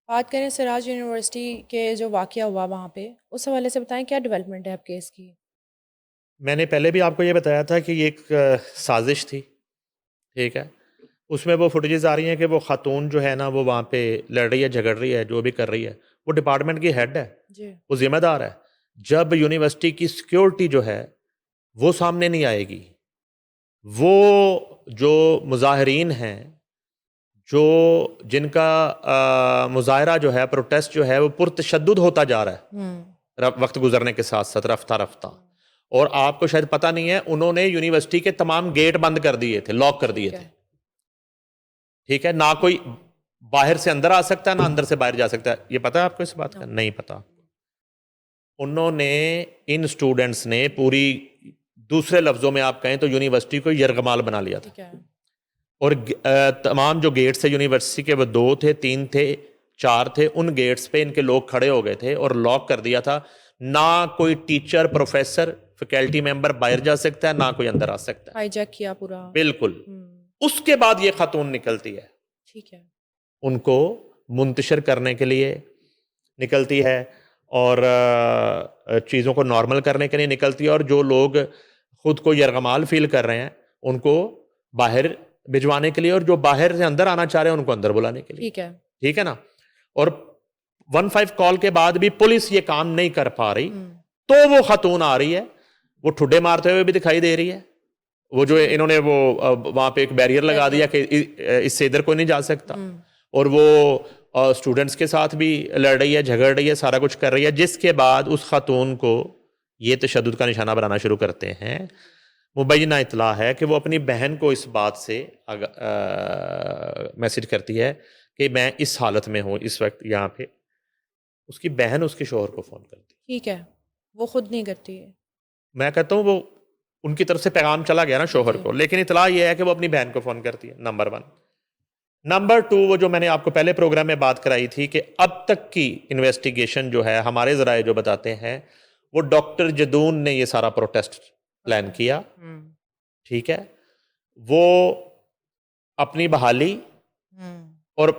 بات کریں سراج یونیورسٹی کے جو واقعہ ہوا وہاں پہ، اس حوالے سے بتائیں کیا ڈیولپمنٹ ہے اب کیس کی؟ میں نے پہلے بھی آپ کو یہ بتایا تھا کہ یہ ایک سازش تھی، ٹھیک ہے. اس میں وہ فوٹیجز آ رہی ہیں کہ وہ خاتون جو ہے نا وہ وہاں پہ لڑ رہی ہے، جھگڑ رہی ہے، جو بھی کر رہی ہے، وہ ڈپارٹمنٹ کی ہیڈ ہے، جی وہ ذمہ دار ہے. جب یونیورسٹی کی سیکیورٹی جو ہے وہ سامنے نہیں آئے گی، وہ جو مظاہرین ہیں، جو جن کا مظاہرہ جو ہے، پروٹیسٹ جو ہے وہ پرتشدد ہوتا جا رہا ہے وقت گزرنے کے ساتھ ساتھ رفتہ رفتہ. اور آپ کو شاید پتہ نہیں ہے، انہوں نے یونیورسٹی کے تمام گیٹ بند کر دیے تھے، لاک کر دیے تھے، ٹھیک ہے. نہ کوئی باہر سے اندر آ سکتا ہے، نہ اندر سے باہر جا سکتا ہے. یہ پتہ ہے آپ کو اس بات کا؟ نہیں پتہ. انہوں نے ان سٹوڈنٹس نے پوری، دوسرے لفظوں میں آپ کہیں تو یونیورسٹی کو یرغمال بنا لیا تھا. اور تمام جو گیٹس تھے یونیورسٹی کے، وہ 2 تھے، 3 تھے، 4 تھے، ان گیٹس پہ ان کے لوگ کھڑے ہو گئے تھے اور لاک کر دیا تھا. نہ کوئی ٹیچر، پروفیسر، فیکلٹی ممبر باہر جا سکتا ہے، نہ کوئی اندر آ سکتا ہے. ہائی جیک کیا پورا. بالکل. اس کے بعد یہ خاتون نکلتی ہے، ٹھیک ہے، ان کو منتشر کرنے کے لیے نکلتی ہے، اور چیزوں کو نارمل کرنے کے لیے نکلتی ہے، اور جو لوگ خود کو یرغمال فیل کر رہے ہیں ان کو باہر بھجوانے کے لیے، اور جو باہر سے اندر آنا چاہ رہے ہیں ان کو اندر بلانے کے لیے. ٹھیک ہے نا. اور 15 کال کے بعد بھی پولیس یہ کام نہیں کر پا رہی، تو وہ خاتون آ رہی ہے، وہ ٹھڈے مارتے ہوئے بھی دکھائی دے رہی ہے. وہ جو انہوں نے وہ وہاں پہ ایک بیریئر لگا دیا کہ اس سے ادھر کوئی نہیں جا سکتا، اور وہ اسٹوڈنٹس کے ساتھ بھی لڑ رہی ہے، جھگڑ رہی ہے، سارا کچھ کر رہی ہے. جس کے بعد اس خاتون کو یہ تشدد کا نشانہ بنانا شروع کرتے ہیں. مبینہ اطلاع ہے کہ وہ اپنی بہن کو اس بات سے میسج کرتی ہے کہ میں اس حالت میں ہوں اس وقت یہاں پہ. اس کی بہن اس کے شوہر کو فون کرتی. ٹھیک ہے، وہ خود نہیں کرتی ہے. میں کہتا ہوں وہ ان کی طرف سے پیغام چلا گیا نا شوہر کو، لیکن اطلاع یہ ہے کہ وہ اپنی بہن کو فون کرتی ہے. نمبر 1. نمبر 2، وہ جو میں نے آپ کو پہلے پروگرام میں بات کرائی تھی کہ اب تک کی انویسٹیگیشن جو ہے، ہمارے ذرائع جو بتاتے ہیں، وہ ڈاکٹر جدون نے یہ سارا پروٹیسٹ پلان کیا. ٹھیک ہے. وہ اپنی بحالی اور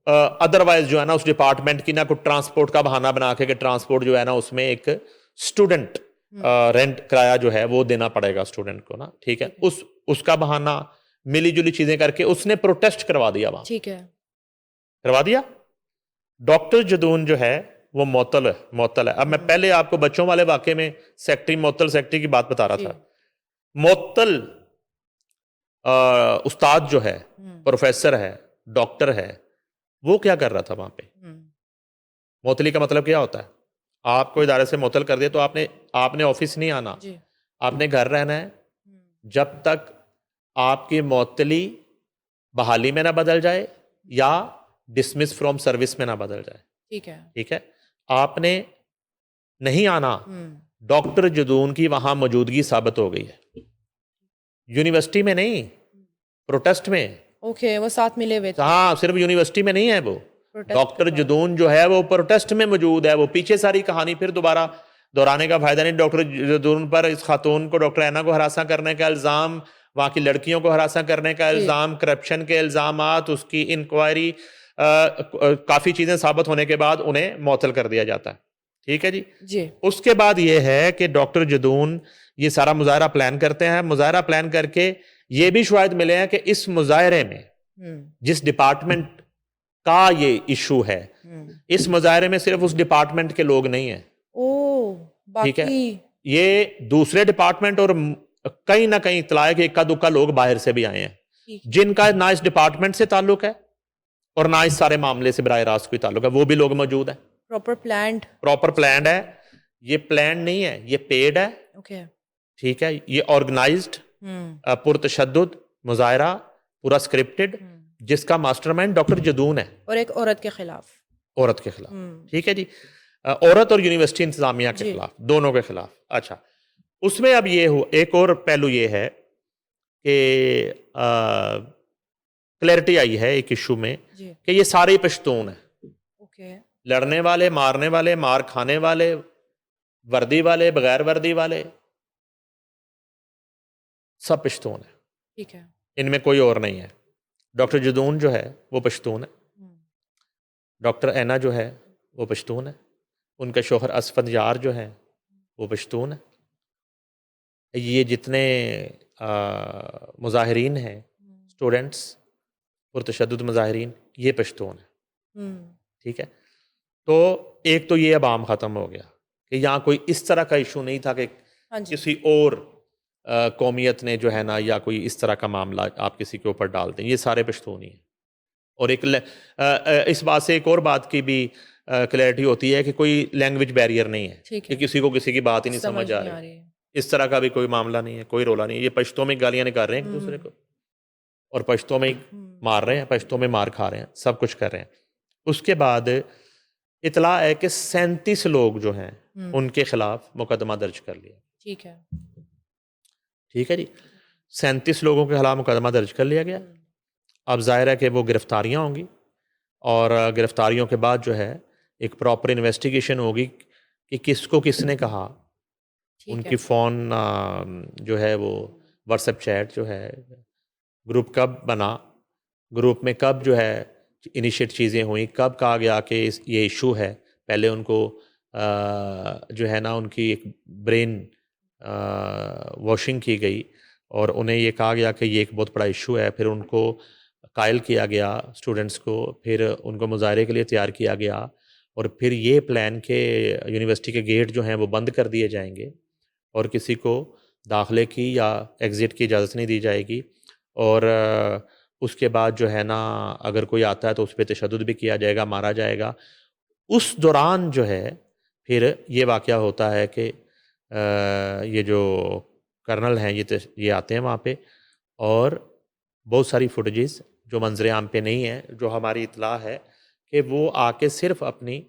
ادروائز جو ہے نا اس ڈپارٹمنٹ کی، نہ کوئی ٹرانسپورٹ کا بہانہ بنا کے کہ ٹرانسپورٹ جو ہے نا اس میں ایک اسٹوڈنٹ رینٹ کرایہ جو ہے وہ دینا پڑے گا اسٹوڈنٹ کو نا. ٹھیک ہے. اس کا بہانہ، ملی جلی چیزیں کر کے اس نے پروٹیسٹ کروا دیا وہاں. ٹھیک ہے، کروا دیا. ڈاکٹر جدون جو ہے وہ معطل ہے. اب میں پہلے آپ کو بچوں والے واقعے میں سیکٹری، معطل سیکٹری کی بات بتا رہا تھا. معطل استاد جو ہے، پروفیسر ہے، ڈاکٹر ہے، وہ کیا کر رہا تھا وہاں پہ؟ معطلی کا مطلب کیا ہوتا ہے؟ آپ کو ادارے سے معطل کر دیا تو آپ نے آفس نہیں آنا، آپ نے گھر رہنا ہے جب تک آپ کی معطلی بحالی میں نہ بدل جائے یا ڈسمس فرام سروس میں نہ بدل جائے. ٹھیک ہے. آپ نے نہیں آنا. ڈاکٹر جدون کی وہاں موجودگی ثابت ہو گئی ہے، یونیورسٹی میں نہیں، پروٹیسٹ میں. اوکے، وہ ساتھ ملے ہوئے تھے. ہاں، صرف یونیورسٹی میں نہیں ہے وہ. ڈاکٹر جدون جو ہے وہ پروٹیسٹ میں موجود ہے. وہ پیچھے ساری کہانی پھر دوبارہ دہرانے کا فائدہ نہیں. ڈاکٹر جدون پر، اس خاتون کو، ڈاکٹر اینا کو ہراساں کرنے کا الزام، وہاں کی لڑکیوں کو ہراساں کرنے کا الزام، کرپشن کے الزامات، اس کی انکوائری، کافی چیزیں ثابت ہونے کے بعد انہیں معطل کر دیا جاتا ہے. ٹھیک ہے جی. اس کے بعد یہ ہے کہ ڈاکٹر جدون یہ سارا مظاہرہ پلان کرتے ہیں. مظاہرہ پلان کر کے یہ بھی شواہد ملے ہیں کہ اس مظاہرے میں جس ڈپارٹمنٹ کا یہ ایشو ہے، اس مظاہرے میں صرف اس ڈپارٹمنٹ کے لوگ نہیں ہیں. ٹھیک ہے. یہ دوسرے ڈپارٹمنٹ اور کہیں نہ کہیں اطلاع ہے کہ اکا دکا لوگ باہر سے بھی آئے ہیں جن کا نہ اس ڈپارٹمنٹ سے تعلق ہے اور نہ اس سارے معاملے سے براہ راست کوئی تعلق ہے. وہ بھی لوگ موجود ہیں. پراپر پلانڈ ہے. یہ پلانڈ نہیں ہے، یہ پیڈ ہے. ٹھیک ہے. یہ آرگنائزڈ پرتشدد مظاہرہ، پورا سکرپٹڈ، جس کا ماسٹر مائنڈ ڈاکٹر جدون ہے، اور ایک عورت کے خلاف. ٹھیک ہے جی. عورت اور یونیورسٹی انتظامیہ کے خلاف، دونوں کے خلاف. اچھا، اس میں اب یہ ہو، ایک اور پہلو یہ ہے کہ کلیئرٹی آئی ہے ایک ایشو میں کہ یہ سارے پشتون ہیں. لڑنے والے، مارنے والے، مار کھانے والے، وردی والے، بغیر وردی والے، سب پشتون ہیں. ٹھیک ہے. ان میں کوئی اور نہیں ہے. ڈاکٹر جدون جو ہے وہ پشتون ہے. ڈاکٹر اینا جو ہے وہ پشتون ہے، ان کا شوہر اسفند یار جو ہے وہ پشتون ہے، یہ جتنے مظاہرین ہیں اسٹوڈنٹس پرتشدد مظاہرین یہ پشتون ہیں، ٹھیک ہے۔ تو ایک تو یہ اب عام ختم ہو گیا کہ یہاں کوئی اس طرح کا ایشو نہیں تھا کہ کسی اور قومیت نے جو ہے نا یا کوئی اس طرح کا معاملہ آپ کسی کے اوپر ڈال دیں، یہ سارے پشتون ہی ہیں۔ اور ایک اس بات سے ایک اور بات کی بھی کلیئرٹی ہوتی ہے کہ کوئی لینگویج بیریئر نہیں ہے کہ کسی کو کسی کی بات ہی نہیں سمجھ آ رہی، اس طرح کا بھی کوئی معاملہ نہیں ہے، کوئی رولا نہیں ہے۔ یہ پشتوں میں گالیاں نکال رہے ہیں ایک دوسرے کو اور پشتوں میں مار رہے ہیں، پشتوں میں مار کھا رہے ہیں، سب کچھ کر رہے ہیں۔ اس کے بعد اطلاع ہے کہ 37 لوگ جو ہیں ان کے خلاف مقدمہ درج کر لیا، ٹھیک ہے جی، 37 لوگوں کے خلاف مقدمہ درج کر لیا گیا۔ اب ظاہر ہے کہ وہ گرفتاریاں ہوں گی اور گرفتاریوں کے بعد جو ہے ایک پراپر انویسٹیگیشن ہوگی کہ کس کو کس نے کہا، ان کی فون جو ہے وہ واٹس ایپ چیٹ جو ہے، گروپ کب بنا، گروپ میں کب جو ہے انیشیٹ چیزیں ہوئیں، کب کہا گیا کہ یہ ایشو ہے، پہلے ان کو جو ہے نا ان کی ایک برین واشنگ کی گئی اور انہیں یہ کہا گیا کہ یہ ایک بہت بڑا ایشو ہے، پھر ان کو قائل کیا گیا اسٹوڈنٹس کو، پھر ان کو مظاہرے کے لیے تیار کیا گیا اور پھر یہ پلان کہ یونیورسٹی کے گیٹ جو ہیں وہ بند کر دیے جائیں گے اور کسی کو داخلے کی یا ایگزٹ کی اجازت نہیں دی جائے گی، اور اس کے بعد جو ہے نا اگر کوئی آتا ہے تو اس پہ تشدد بھی کیا جائے گا، مارا جائے گا۔ اس دوران جو ہے پھر یہ واقعہ ہوتا ہے کہ یہ جو کرنل ہیں یہ آتے ہیں وہاں پہ اور بہت ساری فوٹیجز جو منظر عام پہ نہیں ہے، جو ہماری اطلاع ہے کہ وہ آ کے صرف اپنی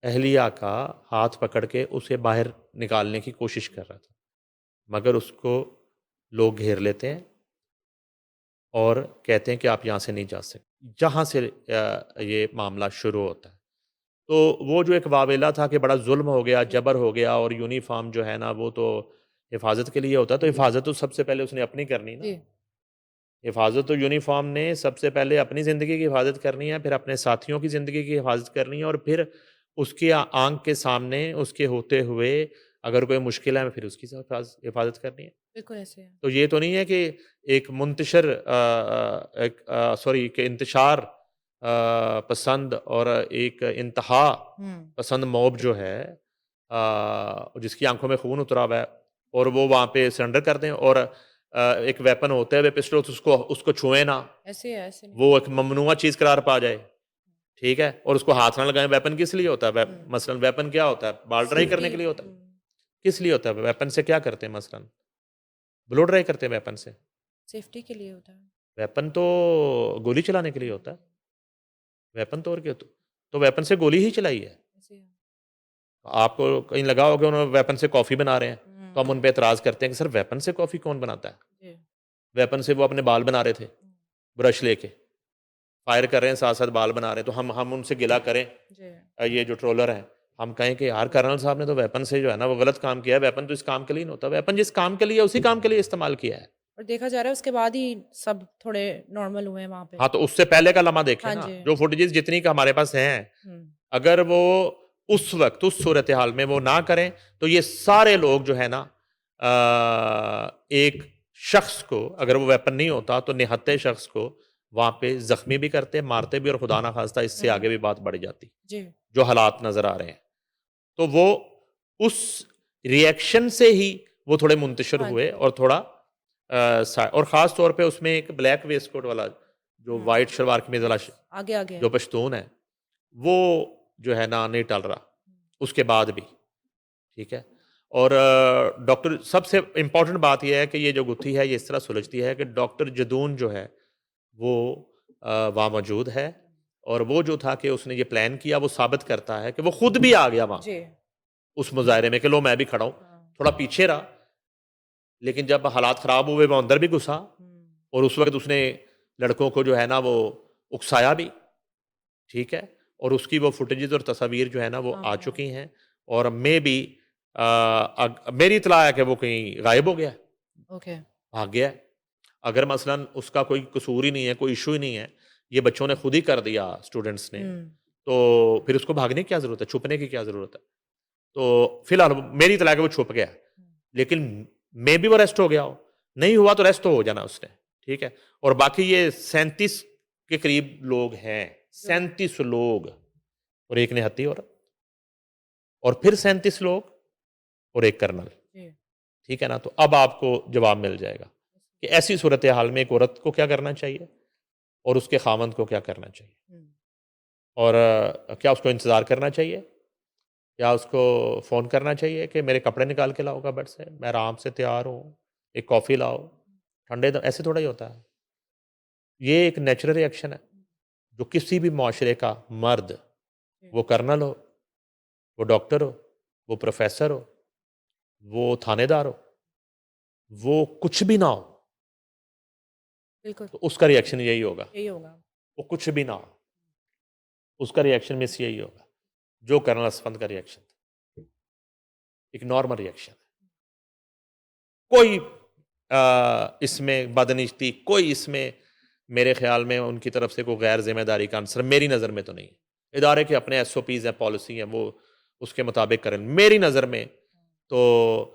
اہلیہ کا ہاتھ پکڑ کے اسے باہر نکالنے کی کوشش کر رہا تھا، مگر اس کو لوگ گھیر لیتے ہیں اور کہتے ہیں کہ آپ یہاں سے نہیں جا سکتے۔ جہاں سے یہ معاملہ شروع ہوتا ہے تو وہ جو ایک واویلا تھا کہ بڑا ظلم ہو گیا، جبر ہو گیا، اور یونیفارم جو ہے نا وہ تو حفاظت کے لیے ہوتا ہے، تو حفاظت تو سب سے پہلے اس نے اپنی کرنی نا، حفاظت تو یونیفارم نے سب سے پہلے اپنی زندگی کی حفاظت کرنی ہے، پھر اپنے ساتھیوں کی زندگی کی حفاظت کرنی ہے، اور پھر اس کی آنکھ کے سامنے اس کے ہوتے ہوئے اگر کوئی مشکل ہے پھر اس کی حفاظت کرنی ہے۔ بالکل ایسے ہے۔ تو یہ تو نہیں ہے کہ ایک منتشر کہ انتشار پسند اور ایک انتہا پسند موب جو ہے جس کی آنکھوں میں خون اترا ہوا ہے اور وہ وہاں پہ سرنڈر کر دیں اور ایک ویپن ہوتے ہوئے پسٹل اس کو چھوئیں نہ، ایسے نہیں، وہ ایک ممنوع چیز قرار پا جائے، ٹھیک ہے، اور اس کو ہاتھ نہ لگائیں۔ ویپن کس لیے ہوتا ہے؟ مثلا ویپن کیا ہوتا ہے؟ بال ڈرائی کرنے کے لیے ہوتا ہے۔ کس لیے ہوتا ہے ویپن سے؟ کیا کرتے ہیں؟ مثلا بلو ڈرائی کرتے ہیں ویپن سے، سیفٹی کے لیے ہوتا ہے۔ ویپن تو گولی چلانے کے لیے ہوتا ہے، ویپن تو اور کیا، تو ویپن سے گولی ہی چلائی ہے۔ آپ کو کہیں لگا ہوگا انہوں نے ویپن سے کافی بنا رہے ہیں تو ہم ان پہ اعتراض کرتے ہیں کہ سر ویپن سے کافی کون بناتا ہے؟ ویپن سے وہ اپنے بال بنا رہے تھے، برش لے کے فائر کر رہے ہیں، ساتھ ساتھ بال بنا رہے ہیں، تو ہم ان سے گلا کریں یہ جو ٹرولر ہیں، ہم کہیں کہ یار کرنل صاحب نے تو ویپن سے جو ہے نا وہ غلط کام کیا ہے، ویپن تو اس کام کے لیے نہیں ہوتا، ویپن جس کام کے لیے اسی کام کے لیے استعمال کیا ہے۔ اور دیکھا جا رہا ہے اس کے بعد ہی سب تھوڑے نارمل ہوئے ہیں وہاں پہ۔ ہاں تو اس سے پہلے کا لمحہ دیکھیں نا، جو فوٹیجز جتنی کا ہمارے پاس ہیں، اگر وہ اس وقت اس صورتحال میں وہ نہ کریں تو یہ سارے لوگ جو ہے نا ایک شخص کو، اگر وہ ویپن نہیں ہوتا تو نہتے شخص کو وہاں پہ زخمی بھی کرتے، مارتے بھی، اور خدا نہ خواستہ اس سے آگے بھی بات بڑھ جاتی جو حالات نظر آ رہے ہیں۔ تو وہ اس ریئیکشن سے ہی وہ تھوڑے منتشر ہوئے اور تھوڑا اور خاص طور پہ اس میں ایک بلیک ویسٹ کوٹ والا جو وائٹ شلوار قمیض والا آگے جو پشتون ہے وہ جو ہے نا نہیں ٹل رہا اس کے بعد بھی، ٹھیک ہے۔ اور ڈاکٹر، سب سے امپورٹنٹ بات یہ ہے کہ یہ جو گتھی ہے یہ اس طرح سلجھتی ہے کہ ڈاکٹر جدون جو ہے وہ وہاں موجود ہے، اور وہ جو تھا کہ اس نے یہ پلان کیا وہ ثابت کرتا ہے کہ وہ خود بھی آ گیا وہاں اس مظاہرے میں کہ لو میں بھی کھڑا ہوں، تھوڑا پیچھے رہا، لیکن جب حالات خراب ہوئے وہ اندر بھی گھسا، اور اس وقت اس نے لڑکوں کو جو ہے نا وہ اکسایا بھی، ٹھیک ہے، اور اس کی وہ فوٹیجز اور تصاویر جو ہے نا وہ آ چکی ہیں، اور میں بھی میری اطلاع ہے کہ وہ کہیں غائب ہو گیا، بھاگ گیا ہے۔ اگر مثلا اس کا کوئی قصور ہی نہیں ہے، کوئی ایشو ہی نہیں ہے، یہ بچوں نے خود ہی کر دیا اسٹوڈنٹس نے، تو پھر اس کو بھاگنے کی کیا ضرورت ہے, چھپنے کی کیا ضرورت ہے. تو فی الحال میری اطلاع کہ وہ چھپ گیا, لیکن میں بھی وہ ریسٹ ہو گیا ہو, نہیں ہوا تو ریسٹ ہو جانا اس نے, ٹھیک ہے. اور باقی یہ 37 کے قریب لوگ ہیں, 37 لوگ اور ایک نہتی اور پھر 37 لوگ اور ایک کرنل, ٹھیک ہے نا. تو اب آپ کو جواب مل جائے گا کہ ایسی صورتحال میں ایک عورت کو کیا کرنا چاہیے اور اس کے خاوند کو کیا کرنا چاہیے, اور کیا اس کو انتظار کرنا چاہیے, یا اس کو فون کرنا چاہیے کہ میرے کپڑے نکال کے لاؤ کبٹ سے, میں آرام سے تیار ہوں, ایک کافی لاؤ ٹھنڈے ایسے تھوڑا ہی ہوتا ہے. یہ ایک نیچرل ری ایکشن ہے جو کسی بھی معاشرے کا مرد, وہ کرنل ہو, وہ ڈاکٹر ہو, وہ پروفیسر ہو, وہ تھانے دار ہو, وہ کچھ بھی نہ ہو, بالکل تو اس کا ری ایکشن یہی ہوگا. یہی ہوگا. وہ کچھ بھی نہ ہو, اس کا ری ایکشن مس یہی ہوگا جو کرنل اسفند کا ری ایکشن تھا, ایک نارمل ری ایکشن. کوئی اس میں بدنیتی, کوئی اس میں میرے خیال میں ان کی طرف سے کوئی غیر ذمہ داری کا عنصر میری نظر میں تو نہیں. ادارے کے اپنے ایس او پیز ہیں, پالیسی ہیں, وہ اس کے مطابق کریں. میری نظر میں تو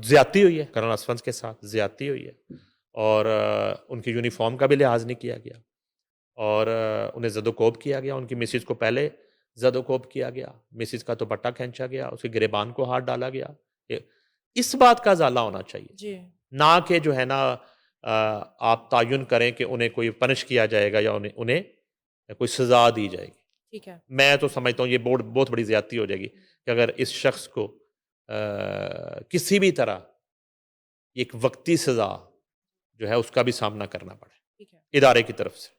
زیادتی ہوئی ہے کرنل اسفند کے ساتھ, زیادتی ہوئی ہے, اور ان کی یونیفارم کا بھی لحاظ نہیں کیا گیا, اور انہیں زد و کوب کیا گیا. ان کی مسز کو پہلے زد و کوب کیا گیا, مسز کا دوپٹہ کھینچا گیا, اس کے گریبان کو ہاتھ ڈالا گیا. اس بات کا ازالہ ہونا چاہیے, جی نہ کہ جو ہے نا آپ تعین کریں کہ انہیں کوئی پنش کیا جائے گا یا انہیں کوئی سزا دی جائے گی. ٹھیک ہے. میں تو سمجھتا ہوں یہ بہت بڑی زیادتی ہو جائے گی کہ اگر اس شخص کو کسی بھی طرح ایک وقتی سزا جو ہے اس کا بھی سامنا کرنا پڑے ٹھیک ہے. ادارے کی طرف سے.